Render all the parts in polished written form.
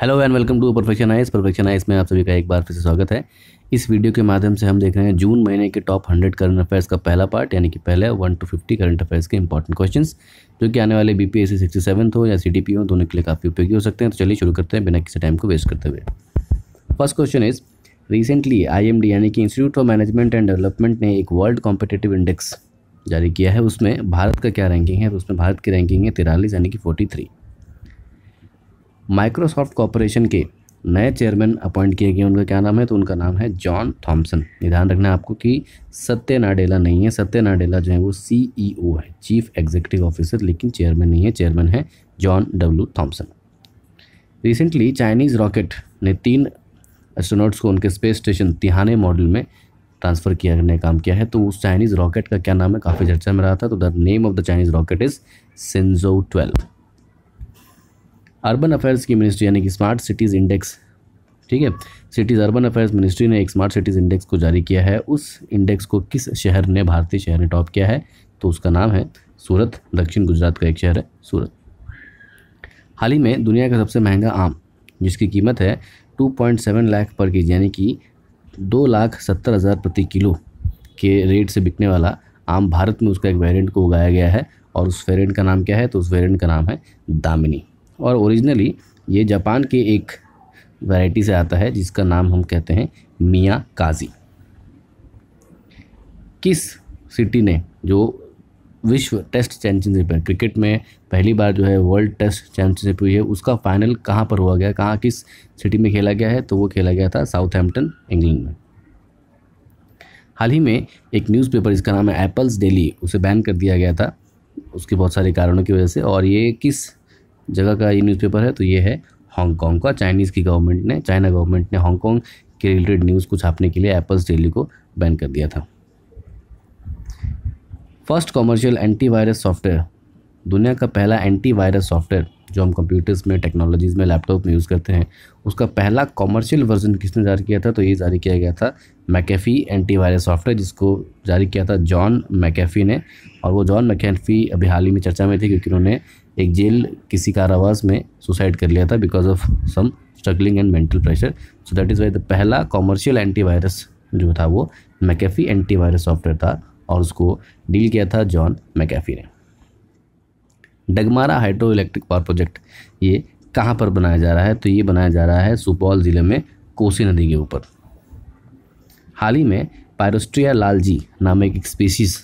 Hello and welcome to perfection ice में आप सभी का एक बार फिर से स्वागत है। इस वीडियो के माध्यम से हम देख रहे हैं जून महीने के टॉप 100 करंट अफेयर्स का पहला पार्ट, यानी कि पहले 1 to 50 करंट अफेयर्स के इंपॉर्टेंट क्वेश्चंस जो कि आने वाले बीपीएससी 67 हो या सीडीपी हो, दोनों के लिए काफ़ी उपयोगी हो सकते हैं। तो चलिए शुरू करते हैं बिना किसी टाइम को वेस्ट करते हुए। First question is, recently IMD यानी कि institute for management and development ने एक वर्ल्ड कॉम्पिटिटिव इंडेक्स जारी किया है। उसमें भारत का क्या रैंकिंग है? तो उसमें भारत की रैंकिंग है 43 यानी कि 43। माइक्रोसॉफ्ट कॉरपोरेशन के नए चेयरमैन अपॉइंट किए गए, उनका क्या नाम है? तो उनका नाम है जॉन थॉमसन। ये ध्यान रखना है आपको कि सत्य नाडेला नहीं है। सत्य नाडेला जो है वो CEO है, चीफ एग्जीक्यूटिव ऑफिसर, लेकिन चेयरमैन नहीं है। चेयरमैन है John W Thomson. Recently Chinese rocket ने 3 एस्ट्रोनॉट्स को उनके स्पेस स्टेशन तिहाने मॉडल में ट्रांसफ़र किया करने का काम किया है। तो उस चाइनीज़ रॉकेट का क्या नाम है? काफ़ी चर्चा में रहा था। तो the name of the Chinese rocket is Shinzo 12। Urban affairs की मिनिस्ट्री यानी कि स्मार्ट सिटीज़ इंडेक्स, ठीक है, सिटीज़ अर्बन अफेयर्स मिनिस्ट्री ने एक स्मार्ट सिटीज़ इंडेक्स को जारी किया है। उस इंडेक्स को किस शहर ने, भारतीय शहर ने टॉप किया है? तो उसका नाम है सूरत। दक्षिण गुजरात का एक शहर है सूरत। हाल ही में दुनिया का सबसे महंगा आम, जिसकी कीमत है 2.7 लाख पर केजी यानी कि 2,70,000 प्रति किलो के रेट से बिकने वाला आम, भारत में उसका एक वेरिएंट को उगाया गया है। और उस वेरिएंट का नाम क्या है? तो उस वेरिएंट का नाम है दामिनी। और ओरिजिनली ये जापान के एक वैरायटी से आता है जिसका नाम हम कहते हैं मियाकाजी। किस सिटी ने, जो विश्व टेस्ट चैंपियनशिप है क्रिकेट में पहली बार जो है वर्ल्ड टेस्ट चैंपियनशिप हुई है, उसका फाइनल कहाँ पर हुआ गया, कहाँ किस सिटी में खेला गया है? तो वो खेला गया था साउथहैम्पटन, इंग्लैंड में। हाल ही में एक न्यूज़पेपर जिसका नाम है एप्पल्स डेली, उसे बैन कर दिया गया था उसके बहुत सारे कारणों की वजह से। और ये किस जगह का ये न्यूज़पेपर है? तो ये है हांगकांग का। चाइना गवर्नमेंट ने हांगकांग के रिलेटेड न्यूज़ को छापने के लिए एप्पल्स डेली को बैन कर दिया था। फर्स्ट कॉमर्शियल एंटीवायरस सॉफ्टवेयर, दुनिया का पहला एंटीवायरस सॉफ्टवेयर जो हम कंप्यूटर्स में, टेक्नोलॉजीज़ में, लैपटॉप में यूज़ करते हैं, उसका पहला कॉमर्शियल वर्जन किसने जारी किया था? तो ये जारी किया गया था मैकेफी एंटीवायरस सॉफ्टवेयर, जिसको जारी किया था जॉन मैकेफी ने। और वो जॉन मैकेफी अभी हाल ही में चर्चा में थे क्योंकि उन्होंने एक जेल किसी कारावास में सुसाइड कर लिया था because of some struggling and mental pressure. So that is why the पहला कॉमर्शियल एंटीवायरस जो था वो मैकेफी एंटीवायरस सॉफ्टवेयर था और उसको डील किया था जॉन मैकेफी ने। Dagmara hydro electric power project ये कहाँ पर बनाया जा रहा है? तो ये बनाया जा रहा है सुपौल ज़िले में कोसी नदी के ऊपर। हाल ही में पायरोस्ट्रिया लालजी नामक एक स्पीसीज़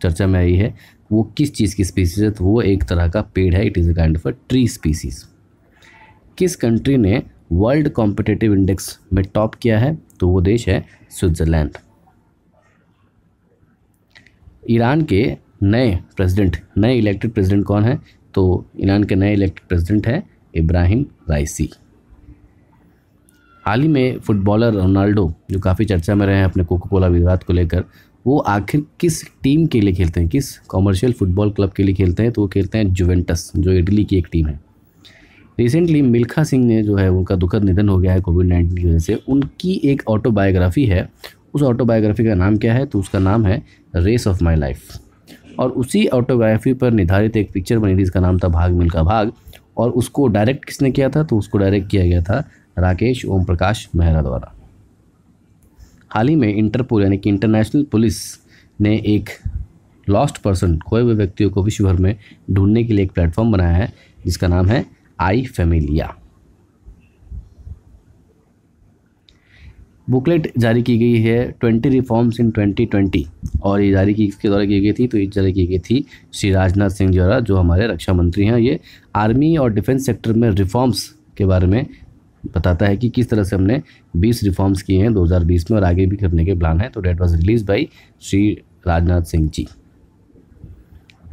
चर्चा में आई है। वो किस चीज़ की स्पीसीज़ है? तो वो एक तरह का पेड़ है। It is a kind of a tree species. किस कंट्री ने वर्ल्ड कॉम्पिटिटिव इंडेक्स में टॉप किया है? तो वो देश है स्विट्ज़रलैंड। ईरान के नए इलेक्टेड प्रेसिडेंट कौन है? तो ईरान के नए इलेक्टेड प्रेसिडेंट है इब्राहिम राइसी। हाल ही में फुटबॉलर रोनाल्डो जो काफ़ी चर्चा में रहे हैं अपने कोका कोला विवाद को लेकर, वो आखिर किस टीम के लिए खेलते हैं, किस कॉमर्शियल फुटबॉल क्लब के लिए खेलते हैं? तो वो खेलते हैं जुवेंटस, जो इटली की एक टीम है। रिसेंटली मिल्खा सिंह ने जो है उनका दुखद निधन हो गया है कोविड-19 की वजह से। उनकी एक ऑटोबायोग्राफी है, उस ऑटोबायोग्राफी का नाम क्या है? तो उसका नाम है रेस ऑफ माई लाइफ। और उसी ऑटोबायोग्राफी पर निर्धारित एक पिक्चर बनी थी जिसका नाम था भाग मिल्खा भाग। और उसको डायरेक्ट किसने किया था? तो उसको डायरेक्ट किया गया था राकेश ओम प्रकाश मेहरा द्वारा। हाल ही में इंटरपोल यानी कि इंटरनेशनल पुलिस ने एक लॉस्ट पर्सन, खोए हुए व्यक्तियों को विश्व भर में ढूंढने के लिए एक प्लेटफॉर्म बनाया है जिसका नाम है आई फैमिलिया। बुकलेट जारी की गई है 20 रिफॉर्म्स इन 2020 और ये जारी की किसके द्वारा की गई थी? तो ये जारी की गई थी श्री राजनाथ सिंह द्वारा, जो हमारे रक्षा मंत्री हैं। ये आर्मी और डिफेंस सेक्टर में रिफॉर्म्स के बारे में बताता है कि किस तरह से हमने 20 रिफॉर्म्स किए हैं 2020 में और आगे भी करने के प्लान है। तो that was release by Shri Rajnath Singh ji.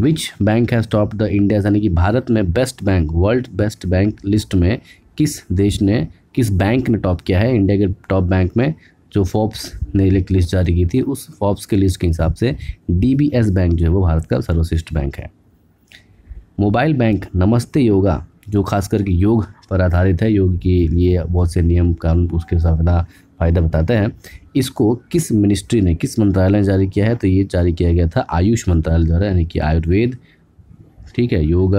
Which bank has top the India, यानी कि भारत में best bank, world best bank list में किस देश ने, किस बैंक ने टॉप किया है? इंडिया के टॉप बैंक में जो फोर्ब्स ने एक लिस्ट जारी की थी, उस फोर्ब्स के लिस्ट के हिसाब से DBS बैंक जो है वो भारत का सर्वश्रेष्ठ बैंक है। मोबाइल बैंक नमस्ते योगा, जो खास करके योग पर आधारित है, योग के लिए बहुत से नियम कानून उसके फ़ायदा बताते हैं, इसको किस मिनिस्ट्री ने, किस मंत्रालय ने जारी किया है? तो ये जारी किया गया था आयुष मंत्रालय द्वारा, यानी कि आयुर्वेद, ठीक है, योग,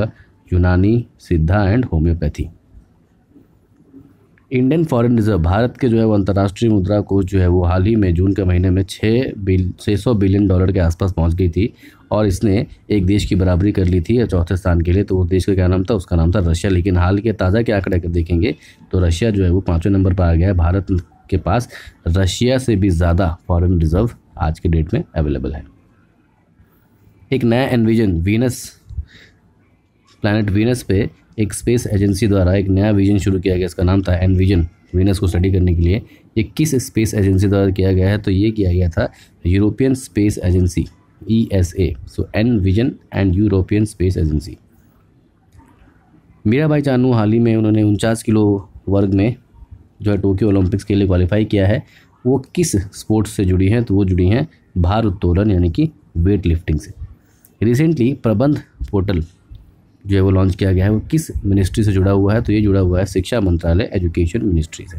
यूनानी, सिद्धा and homeopathy. Indian foreign reserve, Bharat के जो है वो अंतर्राष्ट्रीय मुद्रा कोष जो है वो हाल ही में जून के महीने में 600 बिलियन डॉलर के आसपास पहुंच गई थी और इसने एक देश की बराबरी कर ली थी चौथे स्थान के लिए। तो वो देश का क्या नाम था? उसका नाम था रशिया। लेकिन हाल के ताज़ा के आंकड़े देखेंगे तो रशिया जो है वो 5वें नंबर पर आ गया है। भारत के पास रशिया से भी ज़्यादा फॉरेन रिजर्व आज के डेट में अवेलेबल है। एक नया एनविजन वीनस, प्लैनेट वीनस पे एक स्पेस एजेंसी द्वारा एक नया विजन शुरू किया गया। इसका नाम था एनविजन। वीनस को स्टडी करने के लिए ये किस स्पेस एजेंसी द्वारा किया गया है? तो ये किया गया था European Space Agency ESA। So EnVision and European Space Agency. Mirabai Chanu हाल ही में उन्होंने 49 किलो वर्ग में जो है टोक्यो ओलंपिक्स के लिए क्वालिफाई किया है। वो किस स्पोर्ट्स से जुड़ी हैं? तो वो जुड़ी हैं भार उत्तोलन यानी कि वेट लिफ्टिंग से। रिसेंटली प्रबंध पोर्टल जो है वो लॉन्च किया गया है। वो किस मिनिस्ट्री से जुड़ा हुआ है? तो ये जुड़ा हुआ है शिक्षा मंत्रालय, एजुकेशन मिनिस्ट्री से।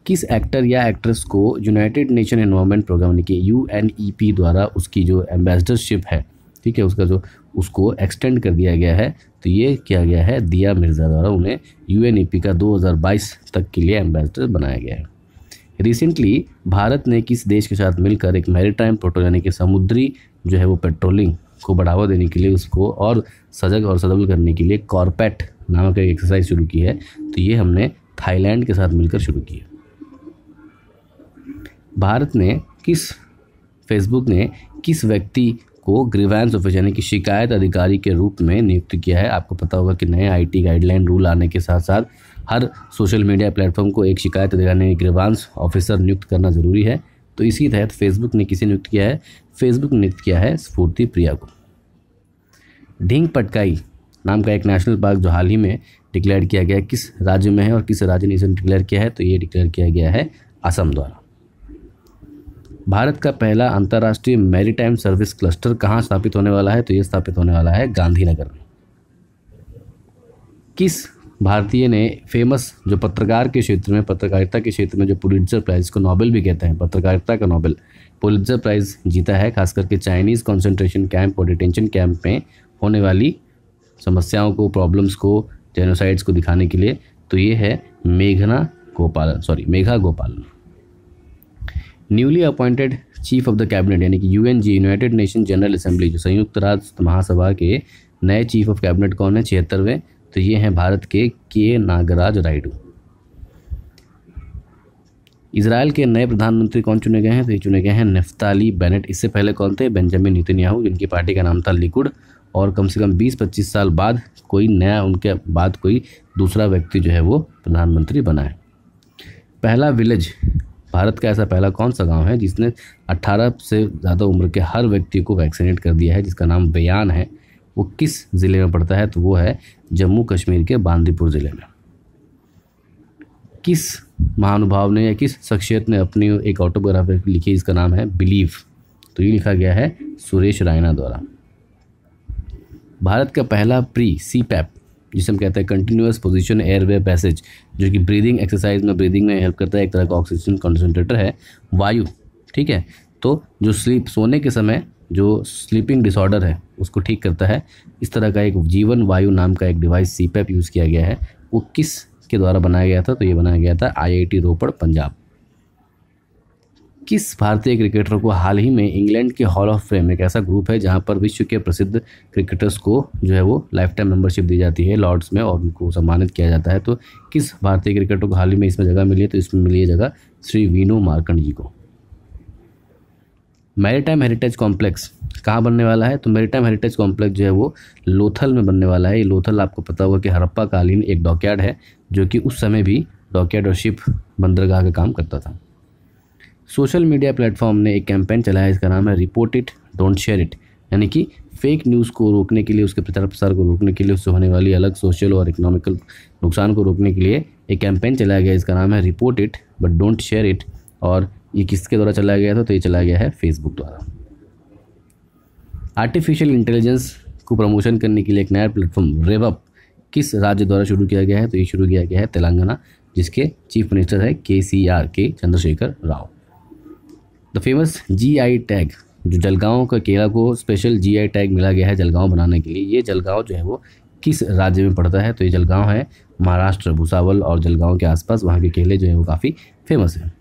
किस एक्टर या एक्ट्रेस को यूनाइटेड नेशन एनवायरनमेंट प्रोग्राम यानी कि UNEP द्वारा उसकी जो एम्बेसडरशिप है, ठीक है, उसका जो उसको एक्सटेंड कर दिया गया है? तो ये किया गया है दिया मिर्ज़ा द्वारा। उन्हें UNEP का 2022 तक के लिए एम्बेसडर बनाया गया है। रिसेंटली भारत ने किस देश के साथ मिलकर एक मैरीटाइम पेट्रोल यानी कि समुद्री जो है वो पेट्रोलिंग को बढ़ावा देने के लिए, उसको और सजग और सदबल करने के लिए कॉर्पेट नामक एक एक्सरसाइज शुरू की है? तो ये हमने थाईलैंड के साथ मिलकर शुरू की है। भारत ने फेसबुक ने किस व्यक्ति को ग्रीवेंस ऑफिसर यानी कि शिकायत अधिकारी के रूप में नियुक्त किया है? आपको पता होगा कि नए IT गाइडलाइन रूल आने के साथ साथ हर सोशल मीडिया प्लेटफॉर्म को एक शिकायत अधिकारी ग्रीवेंस ऑफिसर नियुक्त करना ज़रूरी है। तो इसी तहत फेसबुक ने किसे नियुक्त किया है? फेसबुक ने नियुक्त किया है स्फूर्ति प्रिया को। ढींग पटकाई नाम का एक नेशनल पार्क जो हाल ही में डिक्लेयर किया गया है, किस राज्य में है और किस राज्य ने इसे डिक्लेयर किया है? तो ये डिक्लेयर किया गया है असम द्वारा। भारत का पहला अंतर्राष्ट्रीय मैरीटाइम सर्विस क्लस्टर कहाँ स्थापित होने वाला है? तो ये स्थापित होने वाला है गांधीनगर में। किस भारतीय ने फेमस जो पत्रकार के क्षेत्र में, पत्रकारिता के क्षेत्र में जो पुलित्जर प्राइज़ को नोबेल भी कहते हैं, पत्रकारिता का नोबेल, पुलित्जर प्राइज़ जीता है, खास करके चाइनीज़ कंसंट्रेशन कैंप और डिटेंशन कैंप में होने वाली समस्याओं को, प्रॉब्लम्स को, जेनोसाइड्स को दिखाने के लिए? तो ये है मेघा गोपालन। Newly appointed chief of the cabinet यानी कि UNG United nation general assembly जो संयुक्त राष्ट्र महासभा के नए चीफ ऑफ कैबिनेट कौन है? 76वें। तो ये हैं भारत के K नागराज राइडू। इजराइल के नए प्रधानमंत्री कौन चुने गए हैं? तो ये चुने गए हैं नफ्ताली बेनेट। इससे पहले कौन थे? बेंजामिन नेतन्याहू, जिनकी पार्टी का नाम था लिकुड। और कम से कम 20-25 साल बाद उनके बाद कोई दूसरा व्यक्ति जो है वो प्रधानमंत्री बना है। पहला विलेज, भारत का ऐसा पहला कौन सा गांव है जिसने 18 से ज़्यादा उम्र के हर व्यक्ति को वैक्सीनेट कर दिया है, जिसका नाम बयान है? वो किस ज़िले में पड़ता है? तो वो है जम्मू कश्मीर के बांदीपुर ज़िले में। किस महानुभाव ने या किस शख्सियत ने अपनी एक ऑटोबायोग्राफी लिखी, इसका नाम है बिलीव? तो ये लिखा गया है सुरेश रायना द्वारा। भारत का पहला CPAP जिसे हम कहते हैं कंटिन्यूअस पोजीशन एयरवे पैसेज, जो कि ब्रीदिंग एक्सरसाइज में ब्रीदिंग में हेल्प करता है, एक तरह का ऑक्सीजन कंसंट्रेटर है, वायु, ठीक है। तो जो सोने के समय जो स्लीपिंग डिसऑर्डर है उसको ठीक करता है, इस तरह का एक जीवन वायु नाम का एक डिवाइस CPAP यूज़ किया गया है। वो किस के द्वारा बनाया गया था? तो ये बनाया गया था IIT रोपड़ पंजाब। किस भारतीय क्रिकेटर को हाल ही में इंग्लैंड के हॉल ऑफ फेम, एक ऐसा ग्रुप है जहां पर विश्व के प्रसिद्ध क्रिकेटर्स को जो है वो लाइफ टाइम मेंबरशिप दी जाती है लॉर्ड्स में और उनको सम्मानित किया जाता है, तो किस भारतीय क्रिकेटर को हाल ही में इसमें जगह मिली है? तो इसमें मिली है जगह श्री वीनू मार्कंड जी को। मैरीटाइम हेरिटेज कॉम्प्लेक्स कहाँ बनने वाला है? तो मैरीटाइम हेरिटेज कॉम्प्लेक्स जो है वो लोथल में बनने वाला है। ये लोथल आपको पता होगा कि हड़प्पा कालीन एक डॉकयार्ड है जो कि उस समय भी डॉकयार्ड और शिप बंदरगाह का काम करता था। सोशल मीडिया प्लेटफॉर्म ने एक कैंपेन चलाया, इसका नाम है report it don't share it, यानी कि फेक न्यूज़ को रोकने के लिए, उसके प्रचार प्रसार को रोकने के लिए, उससे होने वाली अलग सोशल और इकोनॉमिकल नुकसान को रोकने के लिए एक कैंपेन चलाया गया, इसका नाम है report it but don't share it. और ये किसके द्वारा चलाया गया था? तो ये चलाया गया है फेसबुक द्वारा। आर्टिफिशियल इंटेलिजेंस को प्रमोशन करने के लिए एक नया प्लेटफॉर्म रेवअप किस राज्य द्वारा शुरू किया गया है? तो ये शुरू किया गया है तेलंगाना, जिसके चीफ मिनिस्टर है KCR के Chandrashekhar Rao. The famous GI tag, जो जलगांव का केला को स्पेशल GI टैग मिला गया है जलगांव बनाने के लिए, ये जलगांव जो है वो किस राज्य में पड़ता है? तो ये जलगांव है, महाराष्ट्र, भुसावल और जलगांव के आसपास वहाँ के केले जो है वो काफ़ी फेमस है।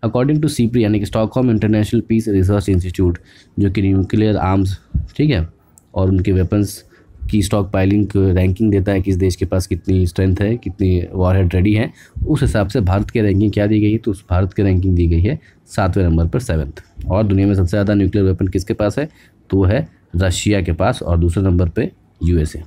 अकॉर्डिंग टू सीप्री यानी कि Stockholm International Peace Research Institute, जो कि न्यूक्लियर आर्म्स, ठीक है, और उनके वेपन्स की स्टॉक पाइलिंग रैंकिंग देता है, किस देश के पास कितनी स्ट्रेंथ है, कितनी वॉरहेड रेडी है, उस हिसाब से भारत की रैंकिंग क्या दी गई है? तो उस भारत की रैंकिंग दी गई है 7वें नंबर पर, 7th। और दुनिया में सबसे ज़्यादा न्यूक्लियर वेपन किसके पास है? तो वो है रशिया के पास, और दूसरे नंबर पे USA.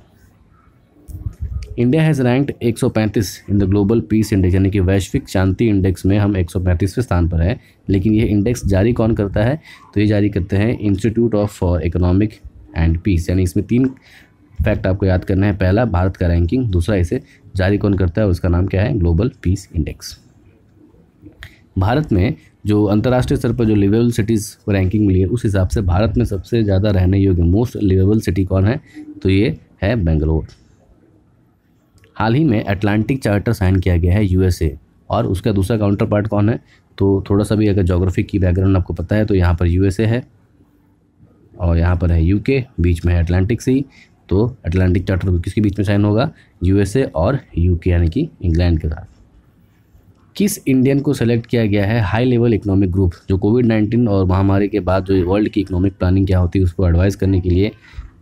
India has ranked 135 in the global peace index, यानी कि वैश्विक शांति इंडेक्स में हम 135वें स्थान पर है। लेकिन ये इंडेक्स जारी कौन करता है? तो ये जारी करते हैं Institute of Economic and Peace. यानी इसमें 3 फैक्ट आपको याद करना है। पहला, भारत का रैंकिंग, दूसरा, इसे जारी कौन करता है, उसका नाम क्या है? Global peace index. भारत में जो अंतर्राष्ट्रीय स्तर पर जो लिवेबल सिटीज़ रैंकिंग मिली है, उस हिसाब से भारत में सबसे ज़्यादा रहने योग्य मोस्ट लिवेबल सिटी कौन है? तो ये है बेंगलोर। हाल ही में अटलांटिक चार्टर साइन किया गया है यूएसए, और उसका दूसरा काउंटर पार्ट कौन है? तो थोड़ा सा भी अगर ज्योग्राफी की बैकग्राउंड आपको पता है तो यहाँ पर यूएसए है और यहाँ पर है यूके, बीच में है अटलांटिक सी। तो अटलांटिक चार्टर किसके बीच में साइन होगा? यूएसए और यूके यानी कि इंग्लैंड के साथ। किस इंडियन को सेलेक्ट किया गया है हाई लेवल इकोनॉमिक ग्रुप, जो कोविड-19 और महामारी के बाद जो वर्ल्ड की इकोनॉमिक प्लानिंग क्या होती है उसको एडवाइस करने के लिए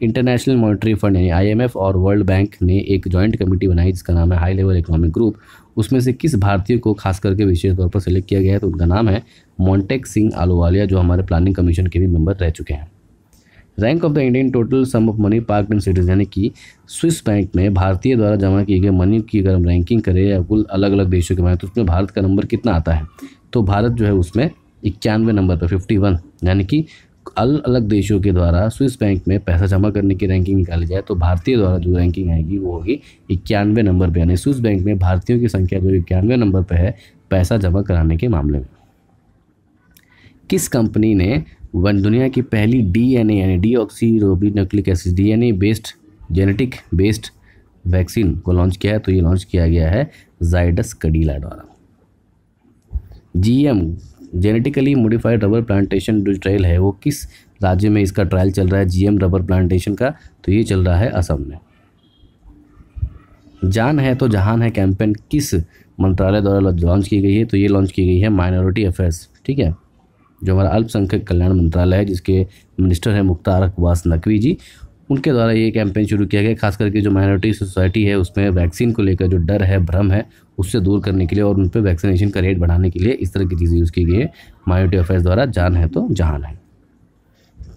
इंटरनेशनल मॉनेटरी फंड यानी आईएमएफ और वर्ल्ड बैंक ने एक जॉइंट कमेटी बनाई जिसका नाम है हाई लेवल इकोनॉमिक ग्रुप। उसमें से किस भारतीय को खास करके विशेष तौर पर सेलेक्ट किया गया है? तो उनका नाम है मोंटेक सिंह आलूवालिया, जो हमारे प्लानिंग कमीशन के भी मेंबर रह चुके हैं। Rank of the Indian total sum of money park in cities, यानी कि स्विस बैंक में भारतीय द्वारा जमा किए गए मनी की अगर हम रैंकिंग करें या कुल अलग अलग देशों के बारे में, तो उसमें भारत का नंबर कितना आता है? तो भारत जो है उसमें 91वें नंबर पर, 51। यानी कि अलग अलग देशों के द्वारा स्विस बैंक में पैसा जमा करने की रैंकिंग निकाली जाए तो भारतीय द्वारा जो रैंकिंग आएगी वो होगी 91वें नंबर पर। यानी स्विस बैंक में भारतीयों की संख्या जो 91वें नंबर पर है पैसा जमा कराने के मामले में। किस कंपनी ने दुनिया की पहली डीएनए यानी deoxyribonucleic acid DNA based genetic based vaccine को लॉन्च किया है? तो ये लॉन्च किया गया है जाइडस कैडिला द्वारा। GM genetically modified rubber plantation जो ट्रायल है वो किस राज्य में इसका ट्रायल चल रहा है? जीएम रबर प्लांटेशन का, तो ये चल रहा है असम में। जान है तो जहान है कैंपेन किस मंत्रालय द्वारा लॉन्च की गई है? तो ये लॉन्च की गई है माइनॉरिटी अफेयर्स, ठीक है, जो हमारा अल्पसंख्यक कल्याण मंत्रालय है जिसके मिनिस्टर हैं मुख्तार अब्बास नकवी जी, उनके द्वारा ये कैंपेन शुरू किया गया। खास करके जो माइनॉरिटी सोसाइटी है उसमें वैक्सीन को लेकर जो डर है, भ्रम है, उससे दूर करने के लिए और उन पर वैक्सीनेशन का रेट बढ़ाने के लिए इस तरह की चीज़ें यूज़ की गई है माइनॉरिटी अफेयर्स द्वारा। जान है तो जहान है।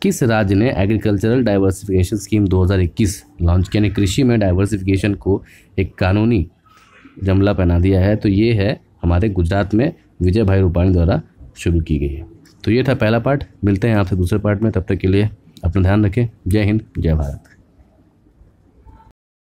किस राज्य ने एग्रीकल्चरल डाइवर्सिफिकेशन स्कीम 2021 लॉन्च किया? कृषि में डाइवर्सिफिकेशन को एक कानूनी जमला पहना दिया है। तो ये है हमारे गुजरात में विजय भाई रूपाणी द्वारा शुरू की गई है। तो ये था पहला पार्ट। मिलते हैं आपसे दूसरे पार्ट में, तब तक के लिए अपना ध्यान रखें। जय हिंद, जय भारत।